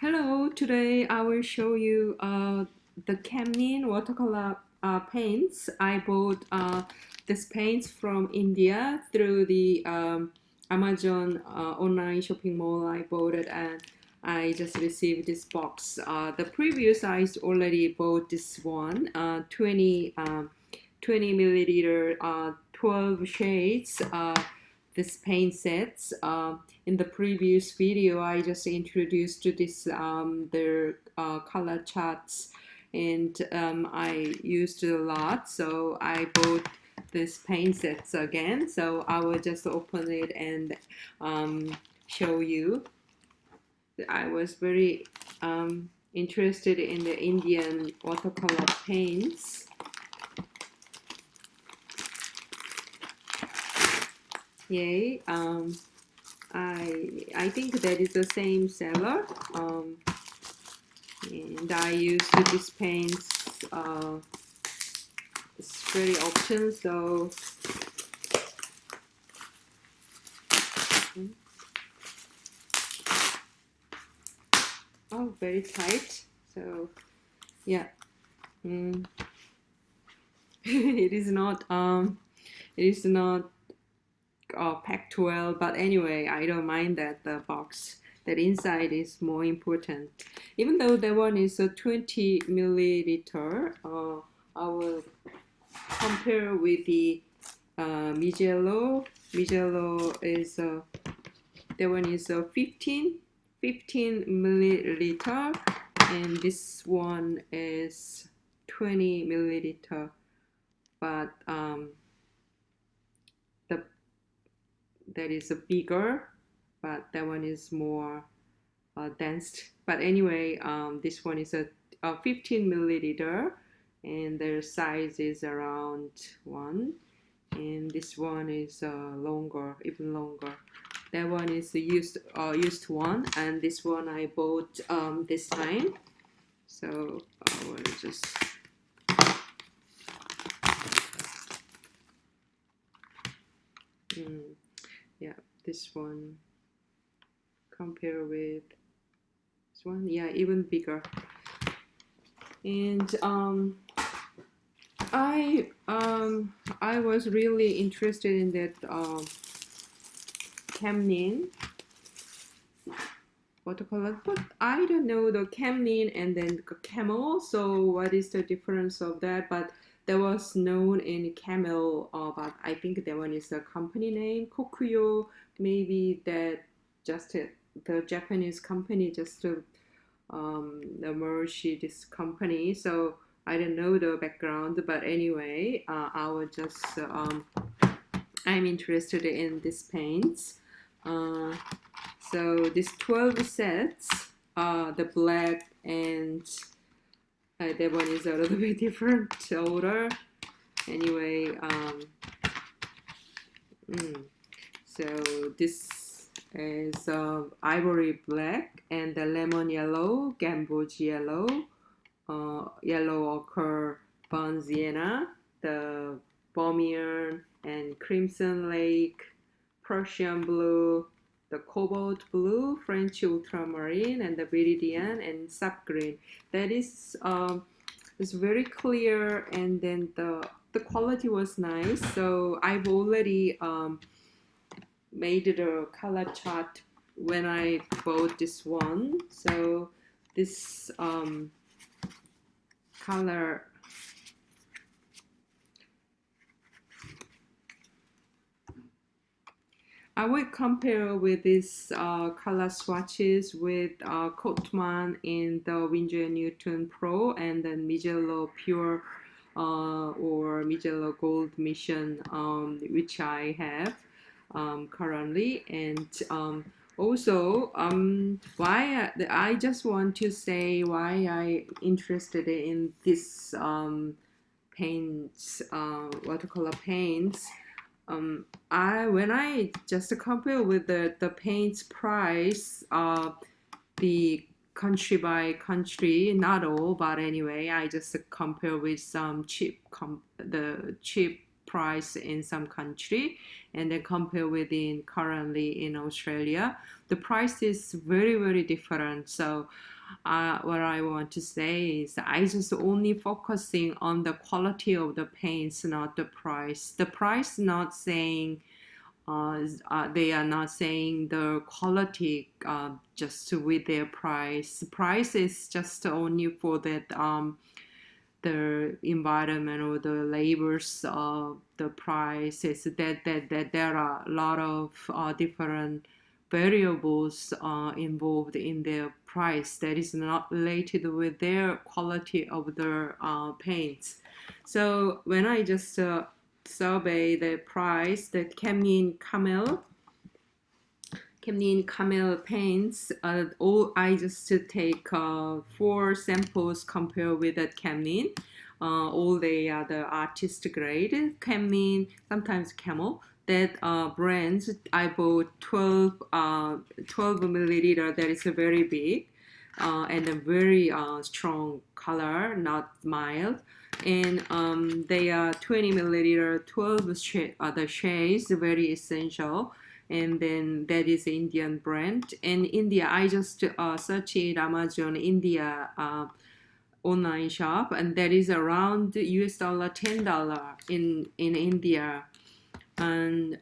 Hello, today I will show you the Camlin watercolor paints. I bought this paints from India through the Amazon online shopping mall. I bought it and I just received this box. The previous I already bought this one, 20 milliliter, 12 shades. This paint sets. In the previous video, I just introduced this their color charts, and I used it a lot. So I bought this paint sets again. So I will just open it and show you. I was very interested in the Indian watercolor paints. Yay. I think that is the same seller, and I used this paints it's very often, so oh, very tight. So yeah, it is not packed well, but anyway, I don't mind that the box that inside is more important. Even though that one is a 20 milliliter, I will compare with the Mijello. Mijello is that one is a 15 milliliter, and this one is 20 milliliter, but that is a bigger, but that one is more dense. But anyway, this one is a 15 milliliter, and their size is around 1, and this one is longer, even longer. That one is the used one, and this one I bought this time. So I will just yeah, this one compare with this one, yeah, even bigger. And I was really interested in that Camlin watercolor, but I don't know the Camlin and then Camel, so what is the difference of that? But that was known in Camel, but I think that one is a company name, Kokuyo. Maybe that just the Japanese company just merge this company. So I don't know the background, but anyway, I will just I'm interested in these paints. So these 12 sets, the black and that one is a little bit different order. Anyway, so this is ivory black and the lemon yellow, gamboge yellow, yellow ochre, burnt sienna, the Bormian and crimson lake, Prussian blue, the cobalt blue, French ultramarine, and the viridian and sap green. That is very clear, and then the quality was nice. So I've already made the color chart when I bought this one. So this color I would compare with these color swatches with Cotman in the Winsor Newton Pro, and then Mijello Pure or Mijello Gold Mission, which I have currently. And also, why I just want to say why I interested in this paints, watercolor paints. When I just compare with the paints price, the country by country, not all, but anyway, I just compare with some the cheap price in some country, and then compare with currently in Australia. The price is very different. So what I want to say is I just only focusing on the quality of the paints, not the price. The price not saying they are not saying the quality just with their price. Price is just only for that the environment or the labors the price is that there are a lot of different variables involved in their price that is not related with their quality of their paints. So when I just survey the price, the Camel paints, all I just take 4 samples compare with that Camlin. All they are the artist grade Camlin, sometimes Camel. That brands I bought 12 milliliter. That is a very big and a very strong color, not mild. And they are 20 milliliter, 12 the shades, very essential. And then that is Indian brand. And India, I just searched Amazon India online shop, and that is around US dollar $10 in India. And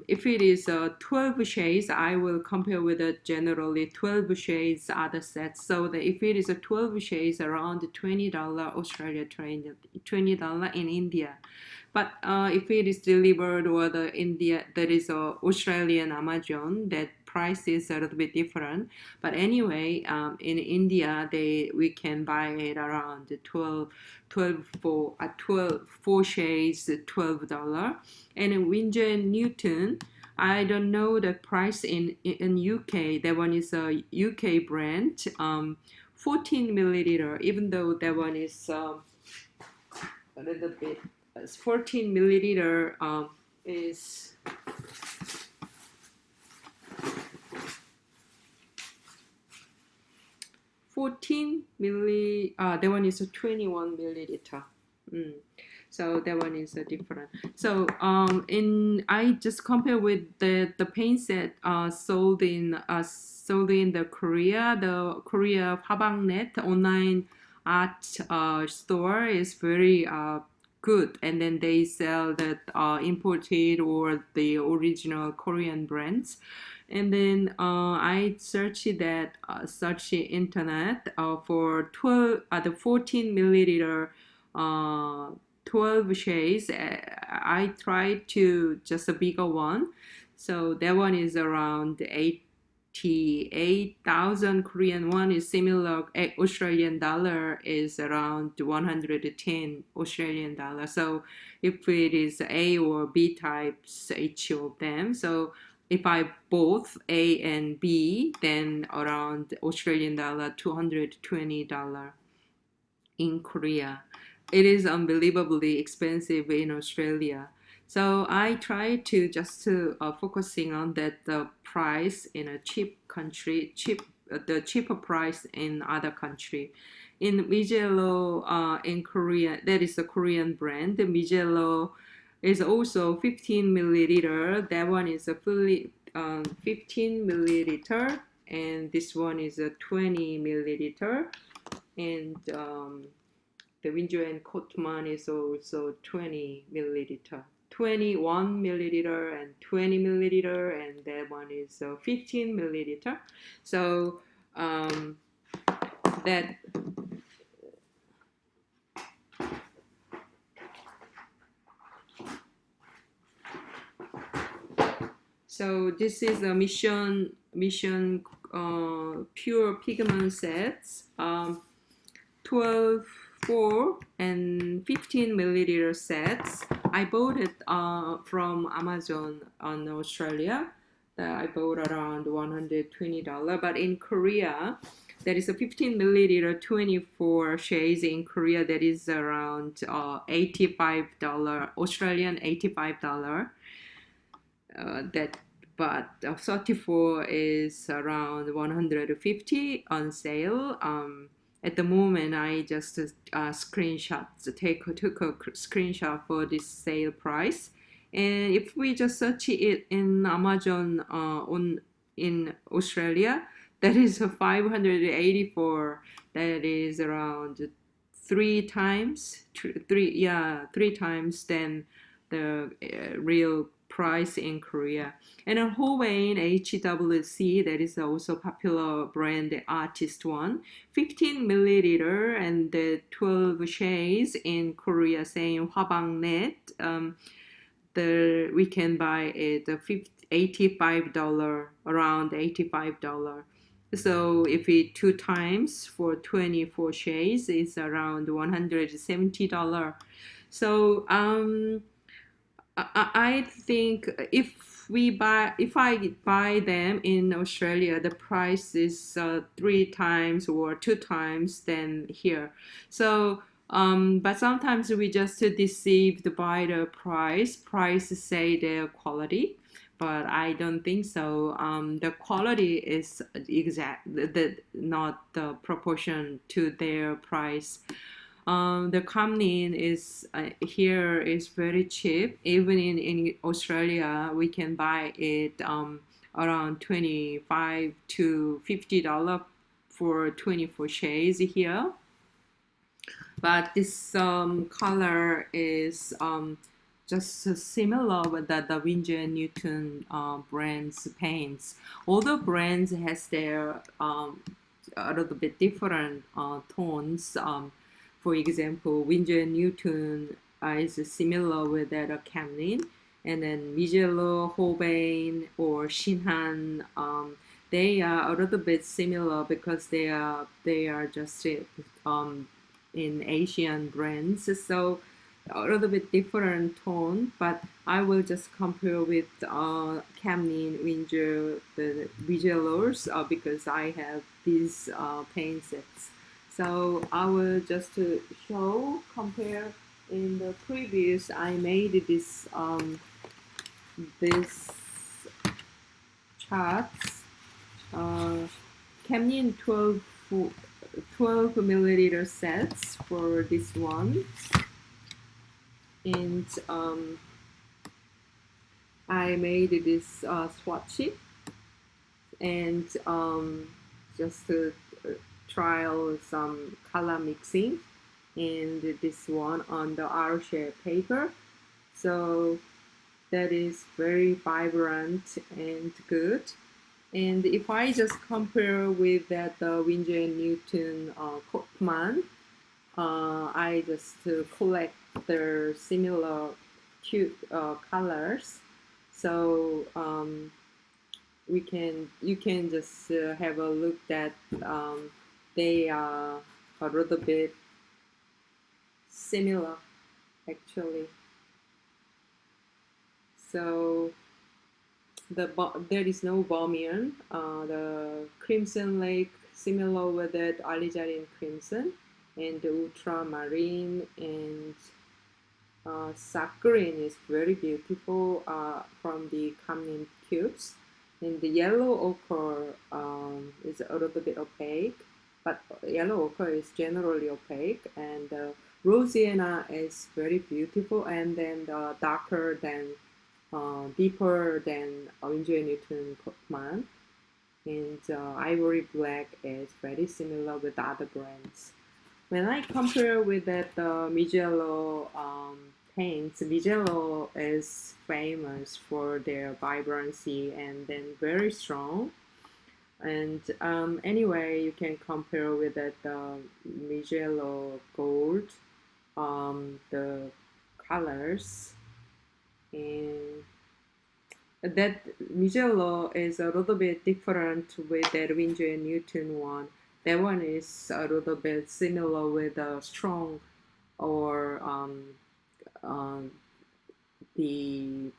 if it is 12 shades, I will compare with generally 12 shades other sets. So that if it is a 12 shades, around $20 Australia, $20 in India. But if it is delivered or the India, that is Australian Amazon, that price is a little bit different. But anyway, in India, we can buy it around 12 for 4 shades, $12. And in Winsor and Newton, I don't know the price in UK. That one is a UK brand, 14 milliliter. Even though that one is a little bit. 14 milliliter is 14 milli. That one is a 21 milliliter. So that one is different. So I just compare with the paint set sold in the Korea. The Korea Habangnet online art store is very good, and then they sell that imported or the original Korean brands. And then I searched that search internet for the 14 milliliter 12 shades. I tried to just a bigger one, so that one is around 88,000 Korean won. Is similar Australian dollar is around 110 Australian dollar. So if it is A or B types each of them, so if I both A and B, then around Australian dollar $220 in Korea. It is unbelievably expensive in Australia. So I try to just focusing on that the price in a cheap country, the cheaper price in other country. In Mijello in Korea, that is a Korean brand. The Mijello is also 15 milliliter. That one is a fully 15 milliliter, and this one is a 20 milliliter. And the Winsor and Cotman is also 20 milliliter. 21 milliliter and 20 milliliter, and that one is 15 milliliter. So that so this is a mission pure pigment sets, 12, 4 and 15 milliliter sets. I bought it from Amazon on Australia. I bought around $120, but in Korea there is a 15 milliliter 24 shades in Korea that is around $85 Australian $85. But 34 is around 150 on sale. At the moment, I just took a screenshot for this sale price. And if we just search it in Amazon in Australia, that is 584. That is around three times than the real price in Korea. And a Hovain HWC, that is also popular brand, the artist one, 15 milliliter and the 12 shades in Korea, saying 화방net. We can buy it $85, around $85. So if it two times for 24 shades, it's around $170. So I think if I buy them in Australia, the price is three times or two times than here. So but sometimes we just deceived by the price. Price say their quality, but I don't think so. The quality is not the proportion to their price. The Camlin is here is very cheap. Even in Australia, we can buy it around $25 to $50 for 24 shades here. But this color is just similar with the Winsor & Newton brands paints. All the brands has their a little bit different tones. For example, Winsor & Newton is similar with that of Camlin, and then Mijello, Hovain, or Shinhan, they are a little bit similar because they are just in Asian brands, so a little bit different tone. But I will just compare with Camlin, Winsor, the Mijellos because I have these paint sets. So I will just compare. In the previous, I made this charts. Camlin 12 milliliter sets for this one, and I made this swatch and just to trial some color mixing, and this one on the R-shaped paper. So that is very vibrant and good. And if I just compare with that Winsor & Newton Kottman, I just collect their similar cute colors. So you can just have a look that they are a little bit similar actually. So there is no Bohemian. The Crimson Lake similar with that alizarin crimson, and the ultramarine, and saccharine is very beautiful from the Camlin cubes. And the yellow ochre is a little bit opaque, but yellow ochre is generally opaque, and rose sienna is very beautiful, and then the darker than deeper than Winsor & Newton Kottman, and ivory black is very similar with other brands. When I compare with that Mijello paints, Mijello is famous for their vibrancy and then very strong. And anyway, you can compare with that Mijello gold, the colors, and that Mijello is a little bit different with that Winsor & Newton one. That one is a little bit similar with a strong or the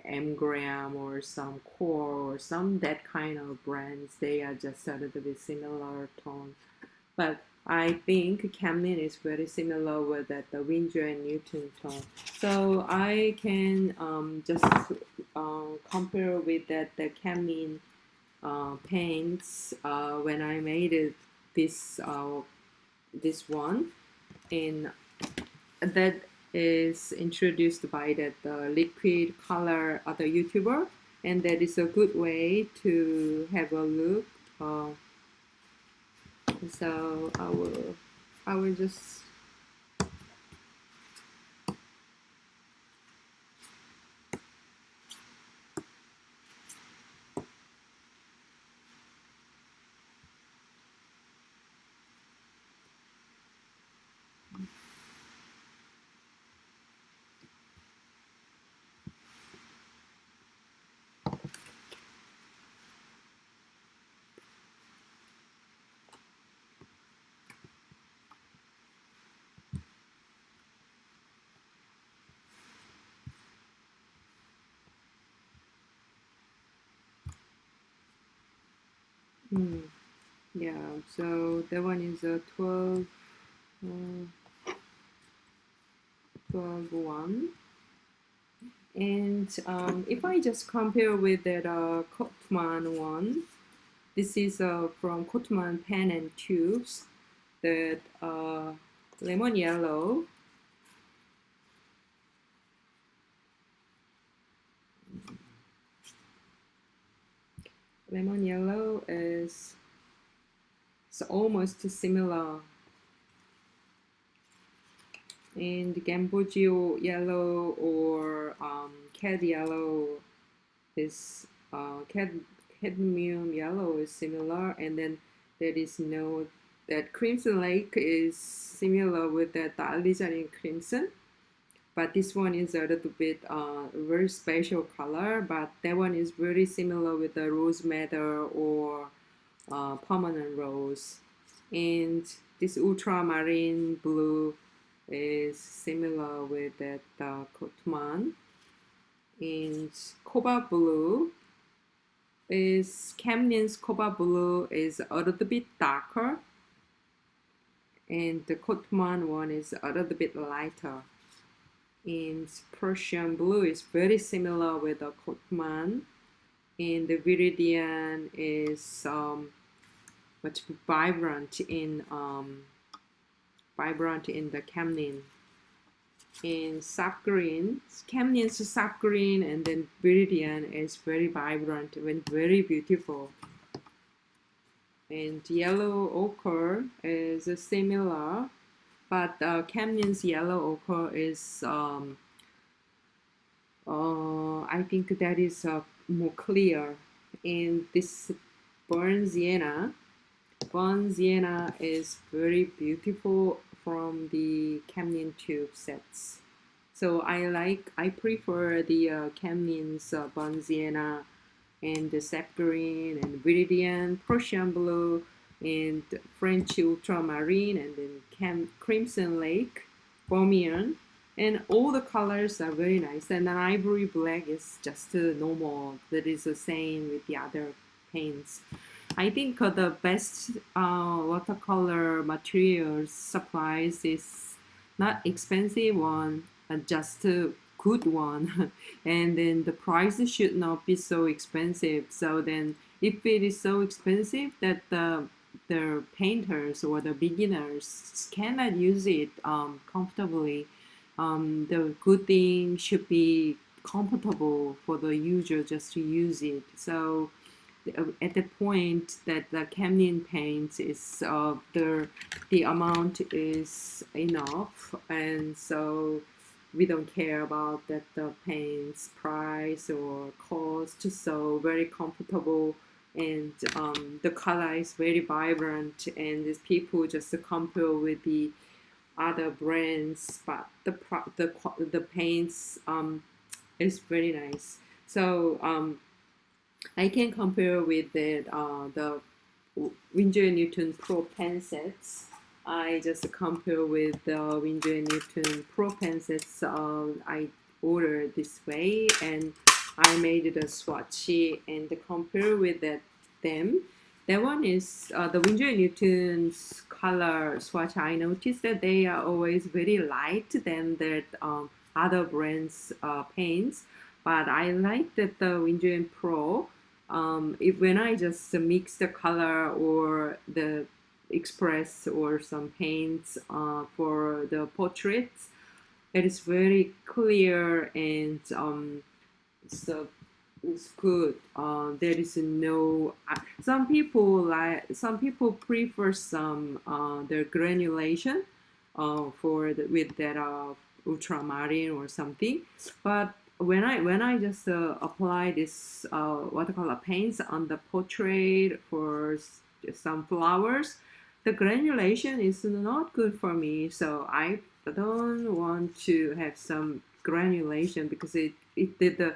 M-gram or some core or some that kind of brands. They are just a little bit similar tone. But I think Camlin is very similar with that the Winsor & Newton tone. So I can just compare with that the Camlin paints when I made it this one, and that is introduced by that liquid color other YouTuber, and that is a good way to have a look Uh, so I will just yeah. So that one is a 12 1. And if I just compare with that Kotman one, this is from Kotman pen and tubes, that lemon yellow. Lemon yellow is almost similar, and Gamboggio yellow or cad yellow is cadmium yellow is similar, and then there is no that Crimson Lake is similar with that alizarin crimson, but this one is a little bit very special color, but that one is very similar with the rose madder or permanent rose. And this ultramarine blue is similar with that Kotman. And cobalt blue is Camlin's cobalt blue is a little bit darker, and the Kotman one is a little bit lighter. And Prussian blue is very similar with the Kotman, and the Viridian is much vibrant in the Camlin. And sap green, Camlin's sap green, and then Viridian is very vibrant and very beautiful. And yellow ochre is similar, but Camlin's yellow ochre is I think that is more clear. And this burnt sienna is very beautiful from the Camlin tube sets. So I prefer the Camlin's burnt sienna and the sap green and Viridian, Prussian blue, and French ultramarine, and then Crimson Lake, Bormian, and all the colors are very nice. And then ivory black is just normal. That is the same with the other paints. I think the best watercolor materials supplies is not expensive one, just a good one. And then the price should not be so expensive. So then if it is so expensive that the painters or the beginners cannot use it comfortably, the good thing should be comfortable for the user just to use it. So at the point that the Camlin paint is the amount is enough, and so we don't care about that the paint's price or cost. So very comfortable, and the color is very vibrant, and these people just compare with the other brands, but the paints is very nice. So I can compare with the Winsor & Newton Pro pen sets. I just compare with the Winsor & Newton Pro pen sets I ordered this way, and I made the swatch and compare with them. That one is the Winsor & Newton's color swatch. I noticed that they are always very light than that other brands paints, but I like that the Winsor & Pro, when I just mix the color or the express or some paints for the portraits, it is very clear, and so is good. There is no. Some people prefer some their granulation, for with that ultramarine or something. But when I just apply this watercolor paints on the portrait for some flowers, the granulation is not good for me. So I don't want to have some granulation because it did the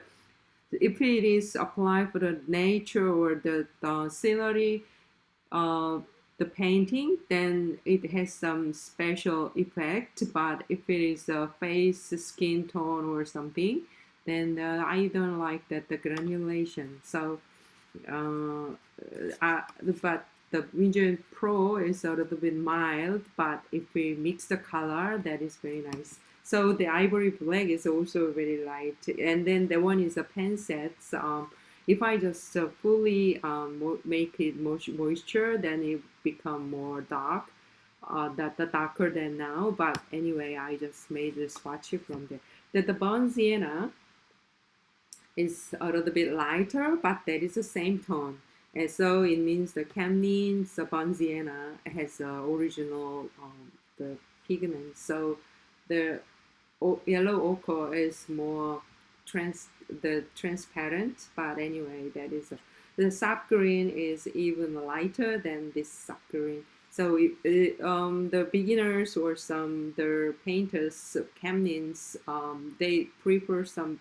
if it is applied for the nature or the scenery, uh, the painting, then it has some special effect. But if it is a face, skin tone, or something, then I don't like that the granulation. So, uh, but the Winsor Pro is a little bit mild. But if we mix the color, that is very nice. So the ivory black is also very light, and then the one is a pen sets. If I just fully make it moisture, then it become more dark, the darker than now. But anyway, I just made the swatch from there. The burnt sienna is a little bit lighter, but that is the same tone. And so it means the Camlin's burnt sienna has original the pigment. So the yellow ochre is more transparent, but anyway, that is the sap green is even lighter than this sap green. So the beginners or some the painters, Camlins, they prefer some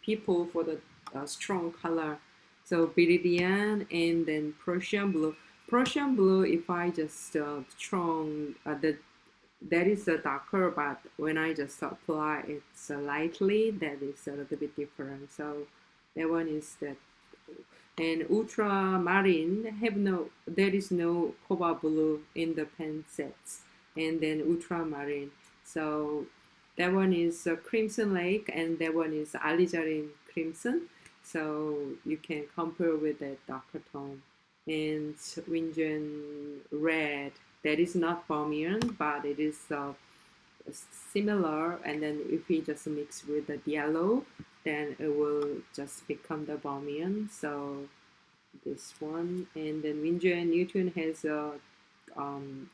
people for the strong color. So Viridian and then Prussian blue. Prussian blue, if I just strong the that is darker, but when I just apply it lightly, that is a little bit different. So that one is that. And ultramarine have no, there is no cobalt blue in the pen sets. And then ultramarine. So that one is Crimson Lake, and that one is alizarin crimson. So you can compare with that darker tone. And Windsor red, that is not Balmain, but it is similar. And then if we just mix with the yellow, then it will just become the Balmain. So this one, and then Winsor & Newton has a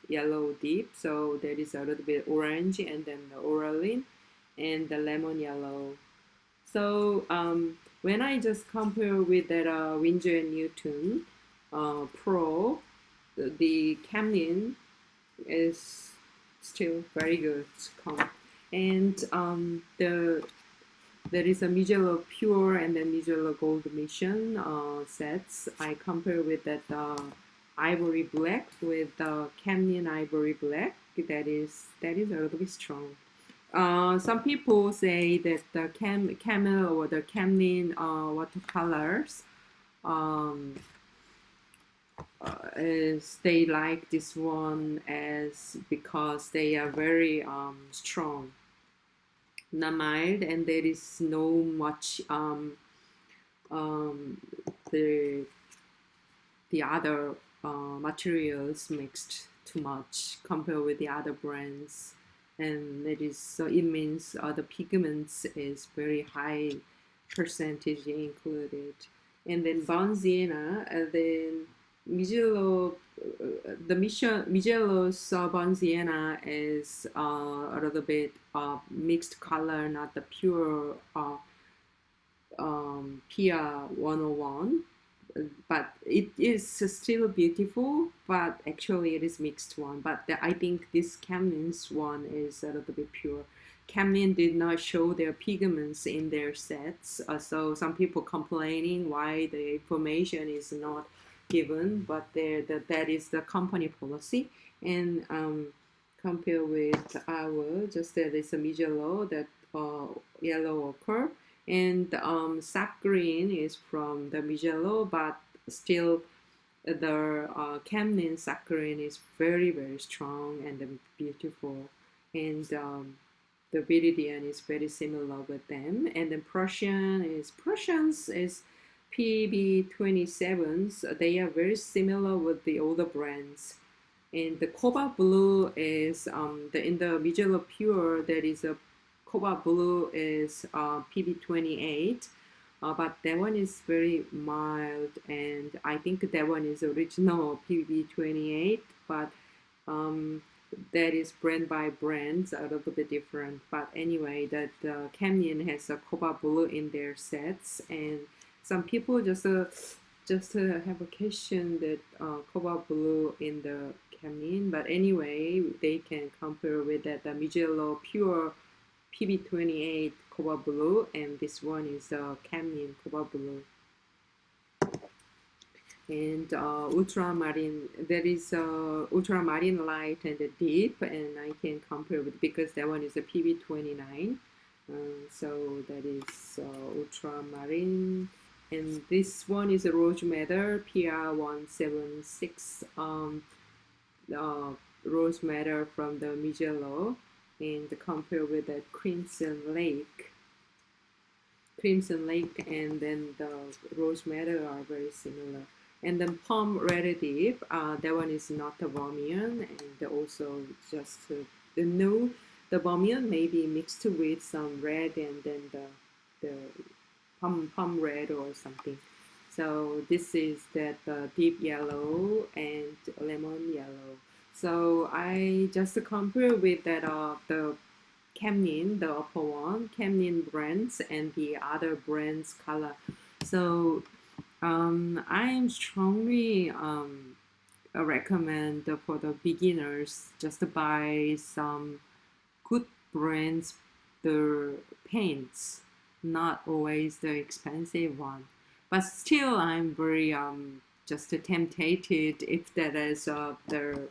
yellow deep, so there is a little bit orange, and then the oraline and the lemon yellow. So when I just compare with that Winsor & Newton Pro, the Camlin is still very good. And there is a Mijello Pure and then Mijello Gold Mission sets. I compare with that Ivory Black with the Camlin Ivory Black. That is a little bit strong. Some people say that the Camel or the Camlin watercolors is they like this one as because they are very strong, not mild, and there is no much the other materials mixed too much compared with the other brands, and it is so it means the pigments is very high percentage included. And then burnt sienna, and then Mijello, Mijello's burnt sienna is a little bit mixed color, not the pure Pia 101, but it is still beautiful, but actually it is mixed one. But I think this Camlin's one is a little bit pure. Camlin did not show their pigments in their sets, so some people complaining why the information is not given, but that is the company policy. And compare with our, just that it's a Mijello, that yellow ochre, and sap green is from the Mijello, but still the Camlin sap green is very very strong and beautiful, and the Viridian is very similar with them. And then Prussians is PB27s. They are very similar with the older brands. And the cobalt blue is in the Mijello Pure. There is a cobalt blue is PB28, but that one is very mild, and I think that one is original PB28, but um, that is brand by brands a little bit different. But anyway, that Camlin has a cobalt blue in their sets, and some people just have a question that cobalt blue in the Camlin. But anyway, they can compare with that the Mijello pure PB28 cobalt blue, and this one is Camlin cobalt blue. And ultramarine, there is ultramarine light and deep, and I can compare with, because that one is a PB29. So that is ultramarine, and this one is a rose madder PR176 rose madder from the Mijello, and compare with that Crimson Lake, and then the rose madder are very similar. And then palm red deep, that one is not the vermilion, and also just the no, the vermilion may be mixed with some red, and then the palm red or something. So this is that deep yellow and lemon yellow. So I just compare with that the Camlin, the upper one, Camlin brands, and the other brands color. So I am strongly recommend for the beginners just to buy some good brands, the paints, not always the expensive one. But still, I'm very just tempted if that is the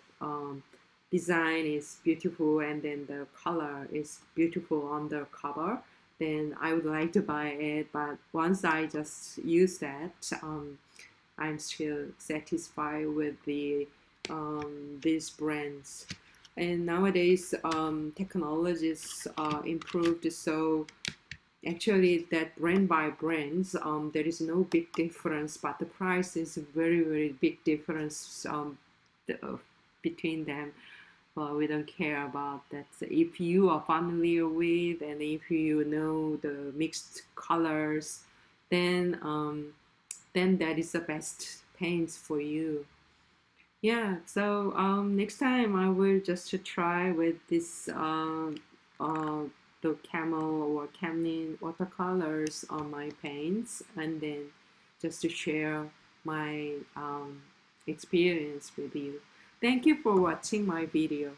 design is beautiful, and then the color is beautiful on the cover, then I would like to buy it. But once I just use that, I'm still satisfied with the these brands. And nowadays, technologies improved, so actually that brand by brands, there is no big difference, but the price is very big difference between them. Well, we don't care about that. So if you are familiar with, and if you know the mixed colors, then that is the best paints for you. Yeah, so next time I will just try with this the Camel or Camlin watercolors on my paints, and then just to share my experience with you. Thank you for watching my video.